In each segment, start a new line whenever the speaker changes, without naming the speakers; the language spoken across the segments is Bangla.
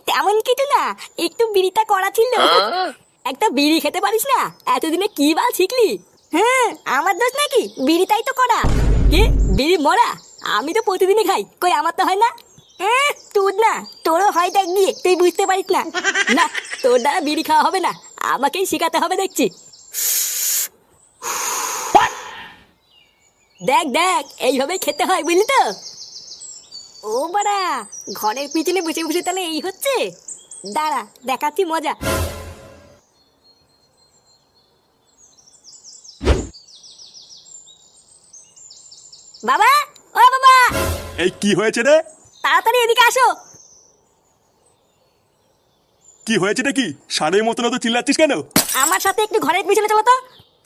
তেমন কিছু না, একটু বিড়িটা করা ছিল। একটা বিড়ি খেতে পারিস না? এতদিনে কি বাল শিখলি? হ্যাঁ, আমার দোষ নাকি? বিড়িটাই তো করা। কি বিড়ি মরা? আমি তো প্রতিদিনই খাই, কই আমার তো হয় না। হ্যাঁ তুই না, তোরও হয় দেখ গিয়ে, তুই বুঝতে পারিস না। না, তোর দ্বারা বিড়ি খাওয়া হবে না, আমাকেই শেখাতে হবে দেখছি। দেখ দেখ, এইভাবেই খেতে হয় বুঝলি তো। ও বাড়া, ঘরের পিছনে বসে বসে তাহলে এই হচ্ছে? দাঁড়া দেখাচ্ছি মজা। বাবা, ও বাবা,
এই কি হয়েছে রে?
তাড়াতাড়ি এদিকে আসো।
কি হয়েছে নাকি? ষাঁড়ের মতন তো চিল্লাচ্ছিস কেন?
আমার সাথে একটু ঘরের পিছনে চলো তো।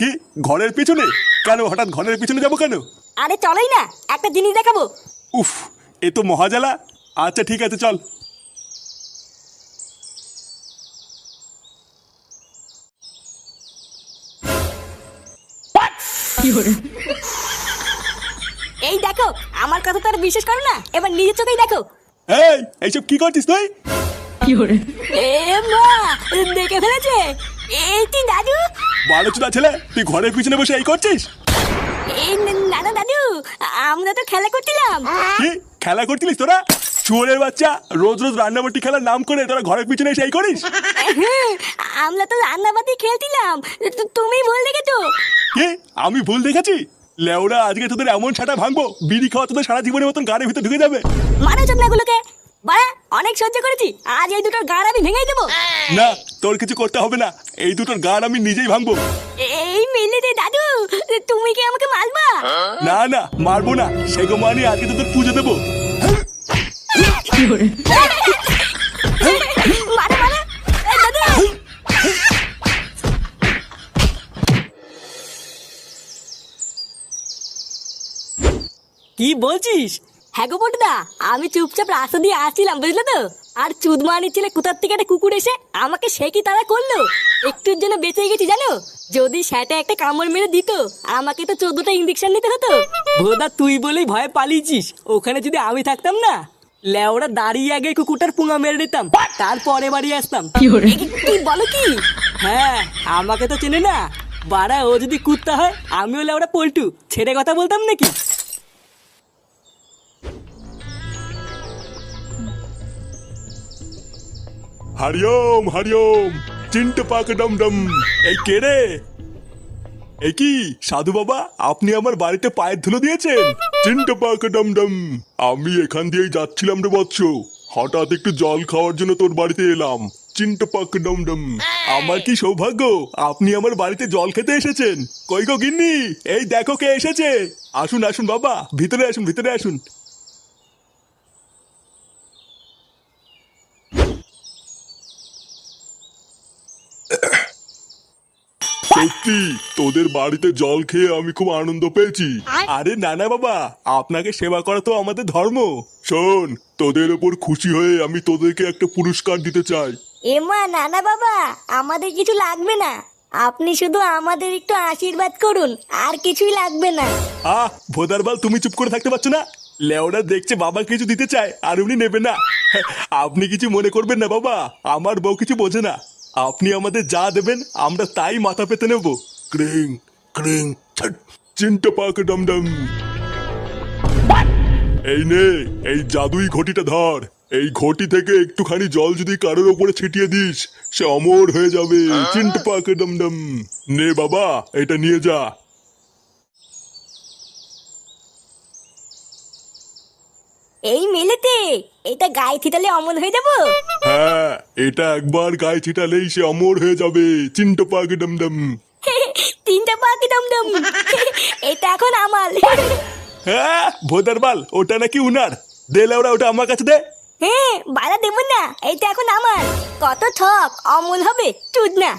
কি ঘরের পিছনে? কেন হঠাৎ ঘরের পিছনে যাবো কেন?
আরে চলোই না, একটা জিনিস দেখাবো।
উফ, এ তো মহাজালা। আচ্ছা ঠিক আছে চল।
এই দেখো, আমার কথা তো আর বিশ্বাস করো না, এবার নিজের চোখেই দেখো।
এই এইসব কি করছিস তুই?
এ মা, দেখে ফেলেছে। এই তুই দাদু?
বারো চুলা ছেলে, তুই ঘরের পিছনে বসে এই করছিস?
এই না না দাদু, আমরা তো খেলা করছিলাম।
কি খেলা করছিলিস তোরা? শুয়োরের বাচ্চা, রোজ রোজ রান্নাবাটি খেলার নাম করে তোরা ঘরের পিছনে এসে এই করিস?
আমরা তো রান্নাবাতি খেলছিলাম, তুমি ভুল দেখেছো।
কি আমি ভুল দেখেছি? লেওরা, আজকে তোদের এমন ছাটা ভাঙবো, বিড়ি খাওয়া তোদের সারা জীবনের মতন গাড়ির ভিতরে ঢুকে যাবে।
মারো চোদনাগুলোকে। বাড়া, অনেক সহ্য করেছি, আজ এই দুটোর গাড় আমি ভেঙে দেবো।
না, তোর কিছু করতে হবে না, এই দুটোর গাড় আমি নিজেই ভাঙবো।
এই মিলে দে দাদু, তুমি কি আমাকে মারবা?
না না, মারবো না, সেগো মানি আজকে তোদের পুজো দেবো।
মারো মারো, এই দাদু।
কি বলছিস?
হ্যাঁ গো বটদা, আমি চুপচাপ রাস্তা দিয়ে আসছিলাম বুঝলে তো, আর চুদমানি ছেলে কোথার থেকে একটা কুকুর এসে আমাকে সে কি তারা করলো। একটুর জন্য বেঁচে গেছি জানো, যদি সেটা একটা কামড় মেরে দিত আমাকে তো 14টা ইঞ্জেকশন নিতে হতো।
ভোদা, তুই বলেই ভয়ে পালিয়েছিস। ওখানে যদি আমি থাকতাম না, লেওরা দাঁড়িয়ে আগে কুকুরটার পুঙা মেরে নিতাম, তারপরে বাড়ি আসতাম।
কি বলো কি?
হ্যাঁ, আমাকে তো চেনে না বাড়া। ও যদি কুত্তা হয়, আমিও লেওরা পল্টু, ছেড়ে কথা বলতাম নাকি?
হরিওম হরিওম, চিন্ট পাক ডম ডম। এই কে রে? এই কি সাধু বাবা, আপনি আমার বাড়িতে পায়ের ধুলো দিয়েছেন? চিন্ট পাক ডম ডম। আমি এখান দিয়েই যাচ্ছিলাম রে বৎস, হঠাৎ একটু জল খাওয়ার জন্য তোর বাড়িতে এলাম। চিন্ট পাক ডম ডম। আমার কি সৌভাগ্য, আপনি আমার বাড়িতে জল খেতে এসেছেন। কই গো গিন্নি, এই দেখো কে এসেছে। আসুন আসুন বাবা, ভিতরে আসুন ভিতরে আসুন। সত্যি তোদের বাড়িতে জল খেয়ে আমি খুব আনন্দ পেয়েছি। আরে নানা বাবা, আপনাকে সেবা করা তো আমাদের ধর্ম। শোন, তোদের ওপর খুশি হয়ে আমি তোদেরকে একটা পুরস্কার দিতে চাই।
এমা নানা বাবা, আমাদের কিছু লাগবে না, আপনি শুধু আমাদের একটু আশীর্বাদ করুন, আর কিছুই লাগবে না।
আহ ভোদারবাল, তুমি চুপ করে থাকতে পারছো না? লেওরা দেখছে বাবা কিছু দিতে চায় আর উনি নেবে না। আপনি কিছু মনে করবেন না বাবা, আমার বউ কিছু বোঝে না। আপনি আমাদের যা দেবেন আমরা তাই মাথা পেতে নেব। ক্রিং ক্রিং ছট, চিন্তা পাক ডম ডম। এই নে, এই জাদুই ঘটিটা ধর। এই ঘটি থেকে একটুখানি জল যদি কারোর ওপরে ছিটিয়ে দিস, সে অমর হয়ে যাবে। চিন্তা পাক ডম ডম। নে বাবা, এটা নিয়ে যা।
এই মেলেতে এটা গায়ে ছিটালে অমল হয়ে যাবো?
হ্যাঁ, এটা একবার গায়ে ছিটালেই সে অমর হয়ে যাবে। চিন্তা পাক ডম ডম।
3টা পাখি দমদম। এটা এখন আমার।
হ্যাঁ ভোদারবাল, ওটা নাকি উনার। দে লেওরা, ওটা আমার কাছে দে।
হ্যাঁ বাড়া দেবো না, এটা এখন আমার। কত ঠক, অমল হবে চুদ না।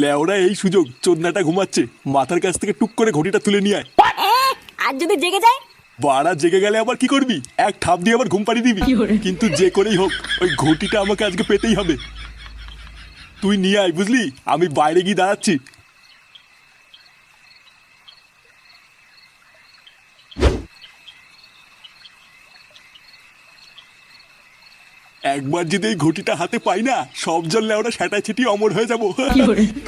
লেওরা, এই সুযোগ চোদনাটা ঘুমাচ্ছে, মাথার কাছ থেকে টুক করে ঘটিটা তুলে নিয়ে আয়।
আর যদি জেগে যায়?
বাড়া জেগে গেলে আবার কি করবি? এক ঠাপ দিয়ে আবার ঘুম পাড়িয়ে দিবি। কিন্তু যে করেই হোক, ওই ঘটিটা আমাকে আজকে পেতেই হবে। তুই নিয়ে আয়, বুঝলি? আমি বাইরে গিয়ে দাঁড়াচ্ছি। একবার যদি এই ঘটিটা হাতে পাই না, সব জল লেওরা সেটা ছিটি অমর হয়ে যাবো।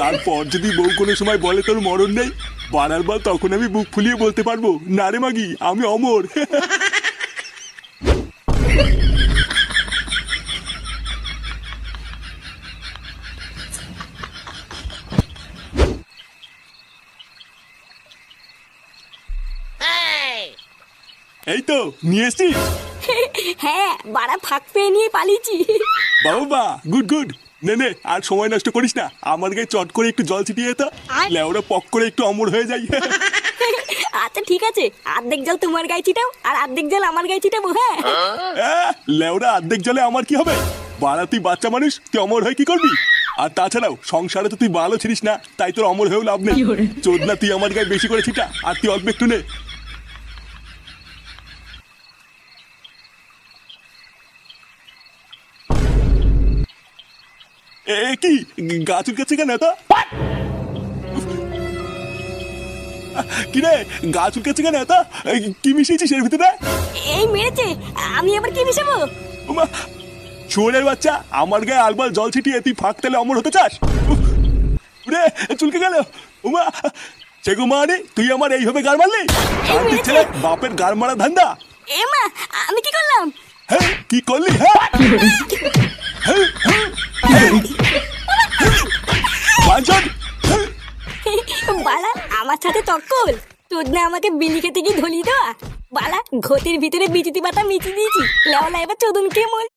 তারপর যদি বউ কোনো সময় বলে তোর মরণ নেই, বাড়ার বল, তখন আমি বুক ফুলিয়ে বলতে পারবো, না রে মাগি, আমি অমর। এই তো নিয়ে এসছিস?
হ্যাঁ, বাড়া ফাঁক পেয়ে নিয়ে পালিয়েছি।
বাবা, গুড গুড। নে নে, আর সময় নষ্ট করিস না, আমার গায়ে চট করে একটু জল ছিটিয়ে তো, লেওরা পক করে একটু অমর হয়ে যাই।
আচ্ছা ঠিক আছে, অর্ধেক জল তোমার গায়ে ছিটাও আর অর্ধেক জল আমার গায়ে ছিটাবো। হ্যাঁ
লেওরা অর্ধেক জলে আমার কি হবে? বাড়া, তুই বাচ্চা মানুষ, তুই অমর হয়ে কি করবি? আর তাছাড়াও সংসারে তো তুই ভালো ছিলিস না, তাই তোর অমর হয়েও লাভ নেই। চোদ না, তুই আমার গায়ে বেশি করে ছিটা, আর তুই অল্প একটু নে। এ কি গা চুলকাচ্ছে কেন এত? কি রে, গা চুলকাচ্ছে কেন এত? কি মিশিয়েছিস এর ভিতরে?
এই মেরেছে, আমি আবার কি মিশাবো?
ওমা, শুয়োরের বাচ্চা, আমার গায়ে আলবাল জল ছিটিয়ে তুই ফাঁক তেলে অমর হতে চাস? রে, চুলকে গেল। ওমা, সেগো মানে তুই আমার এইভাবে গার মারলি? শান্তির ছেলে, বাপের গার মারা ধান্দা।
এ মা, আমি কি করলাম?
হ্যাঁ, কি করলি? হ্যাঁ, বাঞ্চন।
বালা, আমার সাথে তক্কল? তোর না আমাকে বিলি খেতে গিয়ে ধলি দেওয়া? বালা, ঘটির ভিতরে বিচিতি পাতা মিচি দিয়েছি, লেওলা এবার চোদন খেয়ে মর।